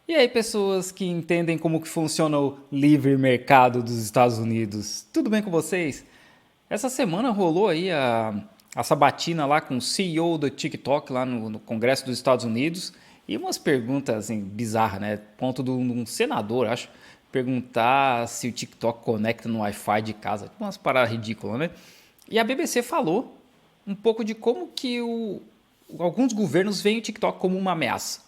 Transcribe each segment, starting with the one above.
E aí, pessoas que entendem como que funciona o livre mercado dos Estados Unidos, tudo bem com vocês? Essa semana rolou aí a sabatina lá com o CEO do TikTok lá no Congresso dos Estados Unidos e umas perguntas assim, bizarras, né? Ponto de um senador, acho, perguntar se o TikTok conecta no Wi-Fi de casa, tipo umas paradas ridículas, né? E a BBC falou um pouco de como que alguns governos veem o TikTok como uma ameaça.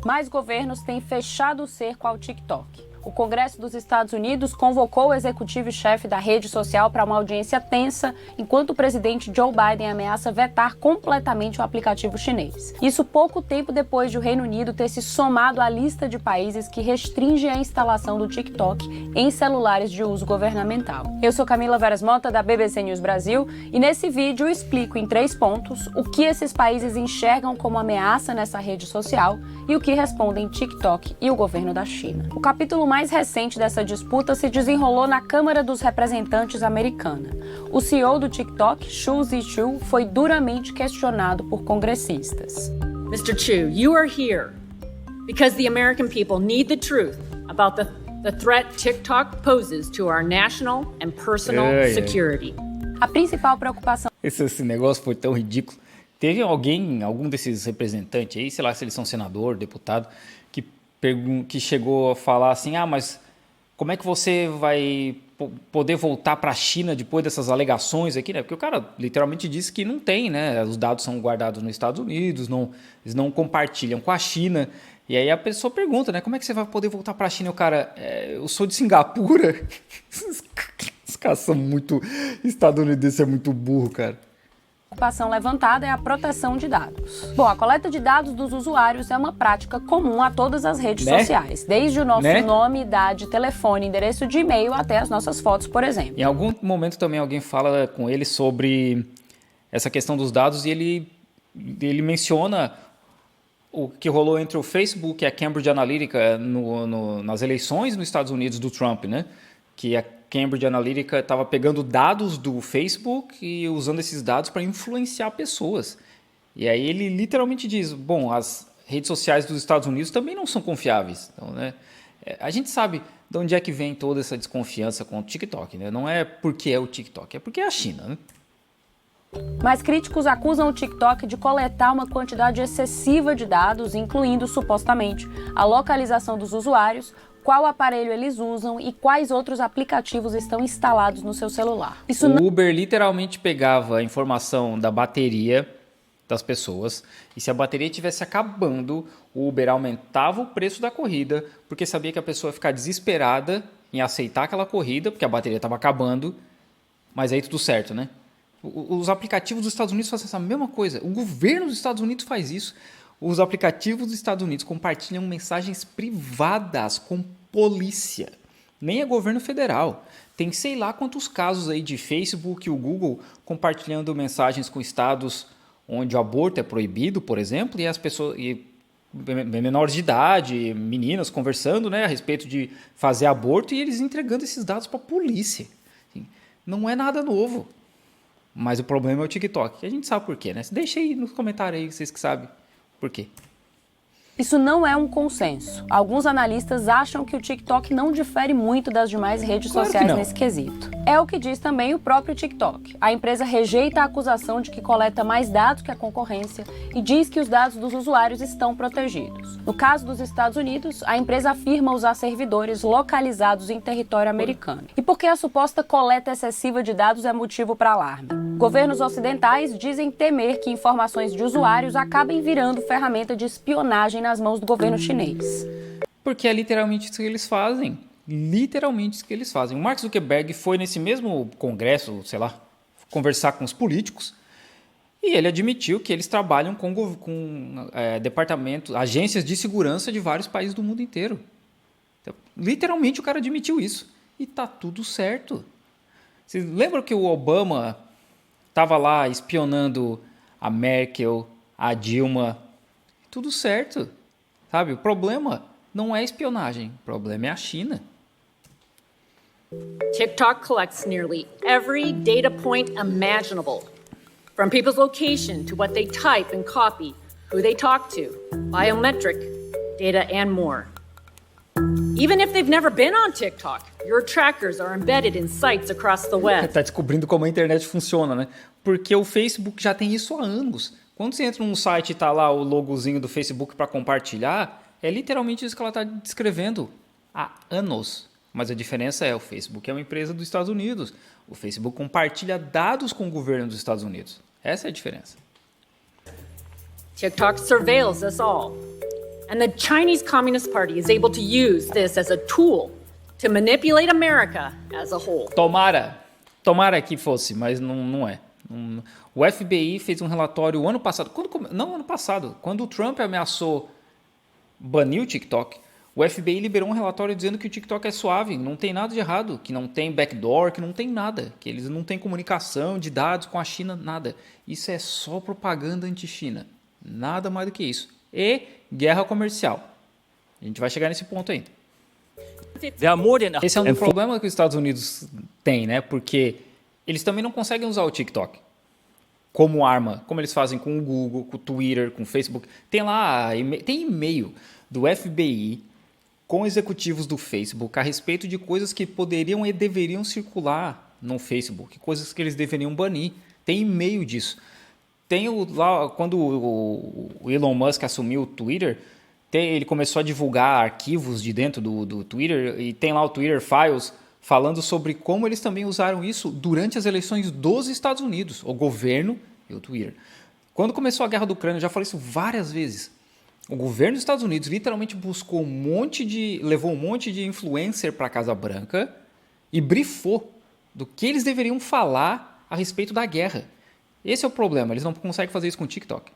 Mais governos têm fechado o cerco ao TikTok. O Congresso dos Estados Unidos convocou o executivo e chefe da rede social para uma audiência tensa, enquanto o presidente Joe Biden ameaça vetar completamente o aplicativo chinês. Isso pouco tempo depois de o Reino Unido ter se somado à lista de países que restringe a instalação do TikTok em celulares de uso governamental. Eu sou Camila Veras Mota, da BBC News Brasil, e nesse vídeo eu explico em 3 pontos o que esses países enxergam como ameaça nessa rede social e o que respondem TikTok e o governo da China. O capítulo mais recente dessa disputa se desenrolou na Câmara dos Representantes americana. O CEO do TikTok, Shou Zi Chew, foi duramente questionado por congressistas. Mr. Chew, you are here because the American people need the truth about the threat TikTok poses to our national and personal security. A principal preocupação... Esse negócio foi tão ridículo. Teve algum desses representantes aí, sei lá se eles são senador, deputado, que chegou a falar assim, mas como é que você vai poder voltar para a China depois dessas alegações aqui, né? Porque o cara literalmente disse que não tem, né? Os dados são guardados nos Estados Unidos, eles não compartilham com a China. E aí a pessoa pergunta, né? Como é que você vai poder voltar para a China? E o cara, eu sou de Singapura. Os caras são muito estadunidenses, é muito burro, cara. A preocupação levantada é a proteção de dados. Bom, a coleta de dados dos usuários é uma prática comum a todas as redes sociais, desde o nosso nome, idade, telefone, endereço de e-mail até as nossas fotos, por exemplo. Em algum momento também alguém fala com ele sobre essa questão dos dados e ele menciona o que rolou entre o Facebook e a Cambridge Analytica nas eleições nos Estados Unidos do Trump, né? Que a Cambridge Analytica estava pegando dados do Facebook e usando esses dados para influenciar pessoas. E aí ele literalmente diz, bom, as redes sociais dos Estados Unidos também não são confiáveis. Então, né, a gente sabe de onde é que vem toda essa desconfiança com o TikTok. Né? Não é porque é o TikTok, é porque é a China. Né? Mas críticos acusam o TikTok de coletar uma quantidade excessiva de dados, incluindo, supostamente, a localização dos usuários, qual aparelho eles usam e quais outros aplicativos estão instalados no seu celular. O Uber literalmente pegava a informação da bateria das pessoas e se a bateria estivesse acabando, o Uber aumentava o preço da corrida porque sabia que a pessoa ia ficar desesperada em aceitar aquela corrida porque a bateria estava acabando, mas aí tudo certo, né? Os aplicativos dos Estados Unidos fazem essa mesma coisa. O governo dos Estados Unidos faz isso. Os aplicativos dos Estados Unidos compartilham mensagens privadas com polícia. Nem é governo federal. Tem sei lá quantos casos aí de Facebook e o Google compartilhando mensagens com estados onde o aborto é proibido, por exemplo, e as pessoas... menores de idade, meninas conversando, né, a respeito de fazer aborto e eles entregando esses dados para a polícia. Não é nada novo. Mas o problema é o TikTok. A gente sabe por quê, né? Deixa aí nos comentários aí, vocês que sabem por quê. Isso não é um consenso. Alguns analistas acham que o TikTok não difere muito das demais redes sociais nesse quesito. É o que diz também o próprio TikTok. A empresa rejeita a acusação de que coleta mais dados que a concorrência e diz que os dados dos usuários estão protegidos. No caso dos Estados Unidos, a empresa afirma usar servidores localizados em território americano. E porque a suposta coleta excessiva de dados é motivo para alarme? Governos ocidentais dizem temer que informações de usuários acabem virando ferramenta de espionagem nas mãos do governo chinês. Porque é literalmente isso que eles fazem. Literalmente isso que eles fazem. O Mark Zuckerberg foi nesse mesmo congresso, sei lá, conversar com os políticos e ele admitiu que eles trabalham com departamentos, agências de segurança de vários países do mundo inteiro. Então, literalmente o cara admitiu isso. E tá tudo certo. Vocês lembram que o Obama estava lá espionando a Merkel, a Dilma? Tudo certo, sabe? O problema não é espionagem, o problema é a China. TikTok collects nearly every data point imaginable, from people's location to what they type and copy, who they talk to, biometric data, and more. Even if they've never been on TikTok, your trackers are embedded in sites across the web. Tá descobrindo como a internet funciona, né? Porque o Facebook já tem isso há anos. Quando você entra num site e tá lá o logozinho do Facebook para compartilhar, é literalmente isso que ela está descrevendo há anos. Mas a diferença é, o Facebook é uma empresa dos Estados Unidos. O Facebook compartilha dados com o governo dos Estados Unidos. Essa é a diferença. TikTok surveils us all. And the Chinese Communist Party is able to use this as a tool to manipulate America as a whole. Tomara que fosse, mas não é. O FBI fez um relatório ano passado, quando o Trump ameaçou banir o TikTok, o FBI liberou um relatório dizendo que o TikTok é suave, não tem nada de errado, que não tem backdoor, que não tem nada, que eles não têm comunicação de dados com a China, nada. Isso é só propaganda anti-China, nada mais do que isso. E guerra comercial. A gente vai chegar nesse ponto ainda. Esse é um problema que os Estados Unidos têm, né? Porque eles também não conseguem usar o TikTok como arma, como eles fazem com o Google, com o Twitter, com o Facebook. Tem e-mail do FBI com executivos do Facebook a respeito de coisas que poderiam e deveriam circular no Facebook, coisas que eles deveriam banir. Tem e-mail disso. Tem lá, quando o Elon Musk assumiu o Twitter, ele começou a divulgar arquivos de dentro do Twitter, e tem lá o Twitter Files falando sobre como eles também usaram isso durante as eleições dos Estados Unidos, o governo e o Twitter. Quando começou a guerra da Ucrânia, eu já falei isso várias vezes, o governo dos Estados Unidos literalmente levou um monte de influencer para a Casa Branca e brifou do que eles deveriam falar a respeito da guerra. Esse é o problema, eles não conseguem fazer isso com o TikTok.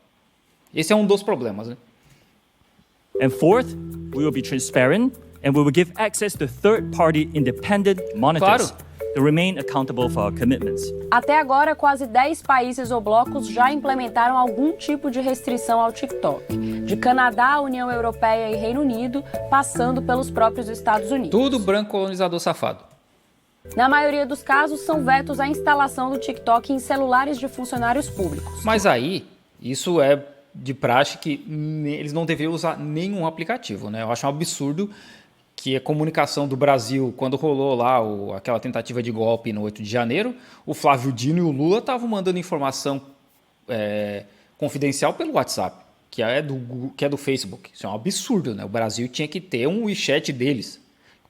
Esse é um dos problemas, né? And fourth, we will be transparent and we will give access to third-party independent monitors to remain accountable for our commitments. Até agora, quase 10 países ou blocos já implementaram algum tipo de restrição ao TikTok. De Canadá, União Europeia e Reino Unido, passando pelos próprios Estados Unidos. Tudo branco colonizador safado. Na maioria dos casos, são vetos à instalação do TikTok em celulares de funcionários públicos. Mas aí, isso é de praxe que eles não deveriam usar nenhum aplicativo, né? Eu acho um absurdo que a comunicação do Brasil, quando rolou lá aquela tentativa de golpe no 8 de janeiro, o Flávio Dino e o Lula estavam mandando informação confidencial pelo WhatsApp, que é do Facebook. Isso é um absurdo, né? O Brasil tinha que ter um WeChat deles.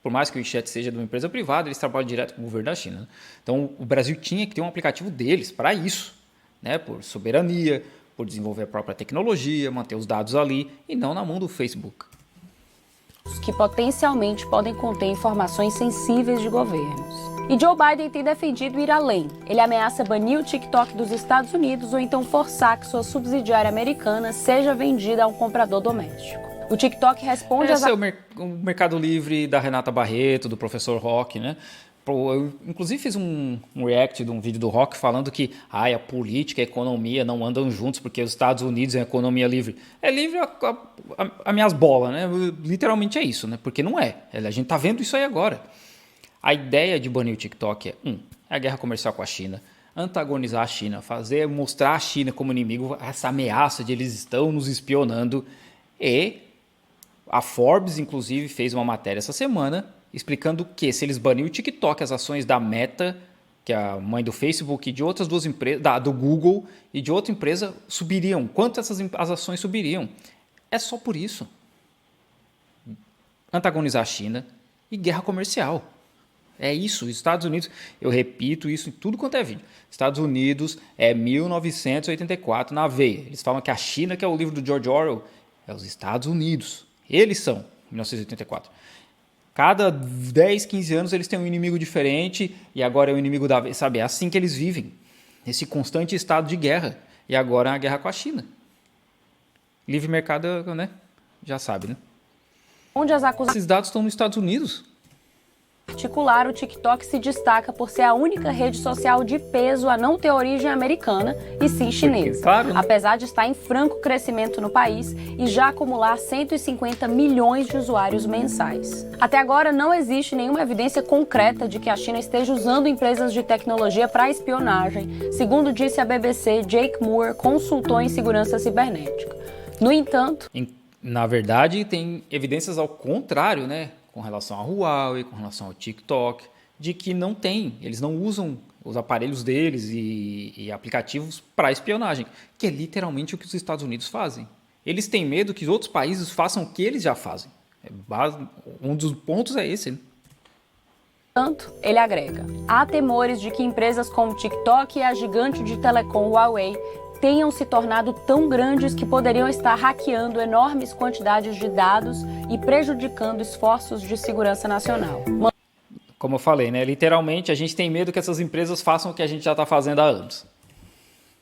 Por mais que o WeChat seja de uma empresa privada, eles trabalham direto com o governo da China, né? Então, o Brasil tinha que ter um aplicativo deles para isso, né? Por soberania, por desenvolver a própria tecnologia, manter os dados ali e não na mão do Facebook. Que potencialmente podem conter informações sensíveis de governos. E Joe Biden tem defendido ir além. Ele ameaça banir o TikTok dos Estados Unidos ou então forçar que sua subsidiária americana seja vendida a um comprador doméstico. O TikTok responde Esse é o Mercado Livre da Renata Barreto, do professor Rock, né? Eu, inclusive, fiz um react de um vídeo do Rock falando que a política e a economia não andam juntos porque os Estados Unidos é economia livre. É livre a minhas bolas, né? Literalmente é isso, né? Porque não é. A gente tá vendo isso aí agora. A ideia de banir o TikTok é a guerra comercial com a China, antagonizar a China, mostrar a China como inimigo, essa ameaça de eles estão nos espionando. E a Forbes, inclusive, fez uma matéria essa semana explicando que se eles banirem o TikTok, as ações da Meta, que é a mãe do Facebook, e de outras duas empresas, do Google e de outra empresa, subiriam. Quanto as ações subiriam? É só por isso. Antagonizar a China e guerra comercial. É isso, os Estados Unidos, eu repito isso em tudo quanto é vídeo. Estados Unidos é 1984 na veia. Eles falam que a China, que é o livro do George Orwell, é os Estados Unidos. Eles são 1984. Cada 10, 15 anos eles têm um inimigo diferente e agora é o inimigo da vez. Sabe, é assim que eles vivem. Esse constante estado de guerra. E agora é a guerra com a China. Livre mercado, né? Já sabe, né? Onde as acusações... Esses dados estão nos Estados Unidos. Em particular, o TikTok se destaca por ser a única rede social de peso a não ter origem americana e sim chinesa. Claro, né? Apesar de estar em franco crescimento no país e já acumular 150 milhões de usuários mensais. Até agora, não existe nenhuma evidência concreta de que a China esteja usando empresas de tecnologia para espionagem, segundo disse a BBC Jake Moore, consultor em segurança cibernética. No entanto... Na verdade, tem evidências ao contrário, né? Com relação à Huawei, com relação ao TikTok, de que não tem, eles não usam os aparelhos deles e aplicativos para espionagem, que é literalmente o que os Estados Unidos fazem. Eles têm medo que outros países façam o que eles já fazem. Um dos pontos é esse, né? Tanto, ele agrega, há temores de que empresas como TikTok e a gigante de telecom Huawei tenham se tornado tão grandes que poderiam estar hackeando enormes quantidades de dados e prejudicando esforços de segurança nacional. Como eu falei, né? Literalmente, a gente tem medo que essas empresas façam o que a gente já está fazendo há anos.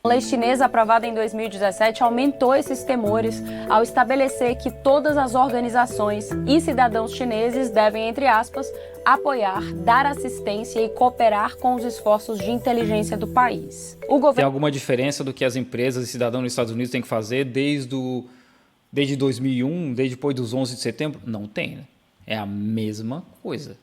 A lei chinesa aprovada em 2017 aumentou esses temores ao estabelecer que todas as organizações e cidadãos chineses devem, entre aspas, apoiar, dar assistência e cooperar com os esforços de inteligência do país. Tem alguma diferença do que as empresas e cidadãos dos Estados Unidos têm que fazer desde 2001, desde depois dos 11 de setembro? Não tem, né? É a mesma coisa.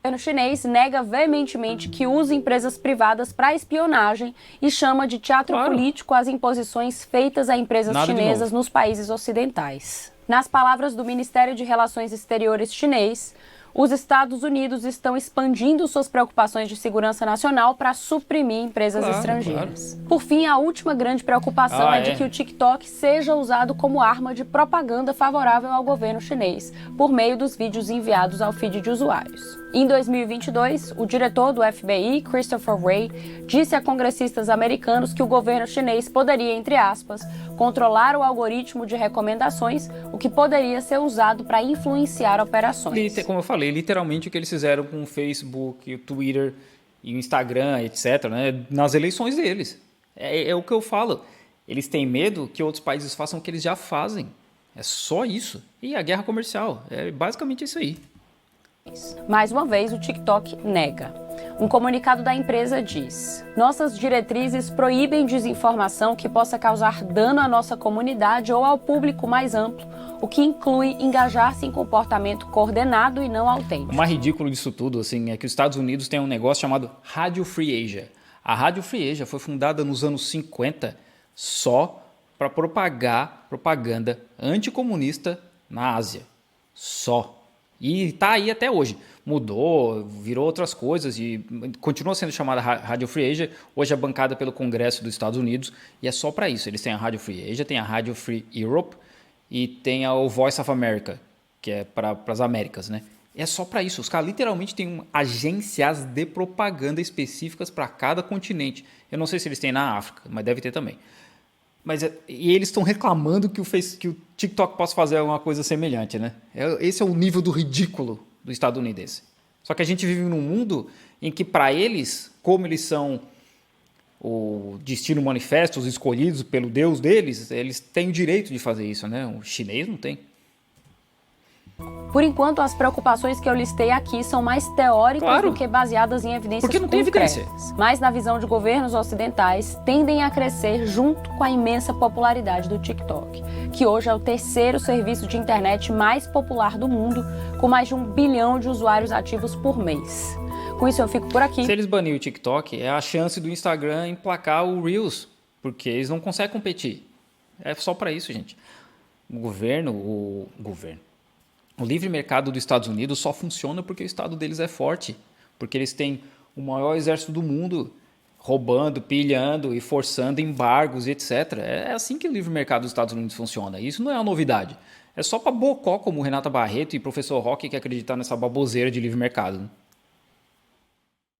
O governo chinês nega veementemente que use empresas privadas para espionagem e chama de teatro político as imposições feitas a empresas chinesas nos países ocidentais. Nas palavras do Ministério de Relações Exteriores chinês, os Estados Unidos estão expandindo suas preocupações de segurança nacional para suprimir empresas estrangeiras. Por fim, a última grande preocupação é de que o TikTok seja usado como arma de propaganda favorável ao governo chinês, por meio dos vídeos enviados ao feed de usuários. Em 2022, o diretor do FBI, Christopher Wray, disse a congressistas americanos que o governo chinês poderia, entre aspas, controlar o algoritmo de recomendações, o que poderia ser usado para influenciar operações. Como eu falei, literalmente o que eles fizeram com o Facebook, o Twitter e o Instagram, etc., né, nas eleições deles. É o que eu falo. Eles têm medo que outros países façam o que eles já fazem. É só isso. E a guerra comercial. É basicamente isso aí. Mais uma vez, o TikTok nega. Um comunicado da empresa diz: nossas diretrizes proíbem desinformação que possa causar dano à nossa comunidade ou ao público mais amplo, o que inclui engajar-se em comportamento coordenado e não autêntico. O mais ridículo disso tudo assim, é que os Estados Unidos têm um negócio chamado Radio Free Asia. A Radio Free Asia foi fundada nos anos 50 só para propagar propaganda anticomunista na Ásia. Só. E está aí até hoje. Mudou, virou outras coisas e continua sendo chamada Radio Free Asia. Hoje é bancada pelo Congresso dos Estados Unidos e é só para isso. Eles têm a Radio Free Asia, tem a Radio Free Europe e tem o Voice of America, que é para as Américas, né? É só para isso. Os caras literalmente têm agências de propaganda específicas para cada continente. Eu não sei se eles têm na África, mas deve ter também. E eles estão reclamando que o TikTok possa fazer alguma coisa semelhante, né? Esse é o nível do ridículo do estadunidense. Só que a gente vive num mundo em que, para eles, como eles são o destino manifesto, os escolhidos pelo Deus deles, eles têm o direito de fazer isso, né? O chinês não tem. Por enquanto, as preocupações que eu listei aqui são mais teóricas do que baseadas em evidências Porque não tem concretas. evidência. Mas, na visão de governos ocidentais, tendem a crescer junto com a imensa popularidade do TikTok, que hoje é o terceiro serviço de internet mais popular do mundo, com mais de 1 bilhão de usuários ativos por mês. Com isso, eu fico por aqui. Se eles banirem o TikTok, é a chance do Instagram emplacar o Reels, porque eles não conseguem competir. É só para isso, gente. O livre mercado dos Estados Unidos só funciona porque o Estado deles é forte. Porque eles têm o maior exército do mundo roubando, pilhando e forçando embargos e etc. É assim que o livre mercado dos Estados Unidos funciona. Isso não é uma novidade. É só para bocó como Renata Barreto e professor Roque que acreditar nessa baboseira de livre mercado, né?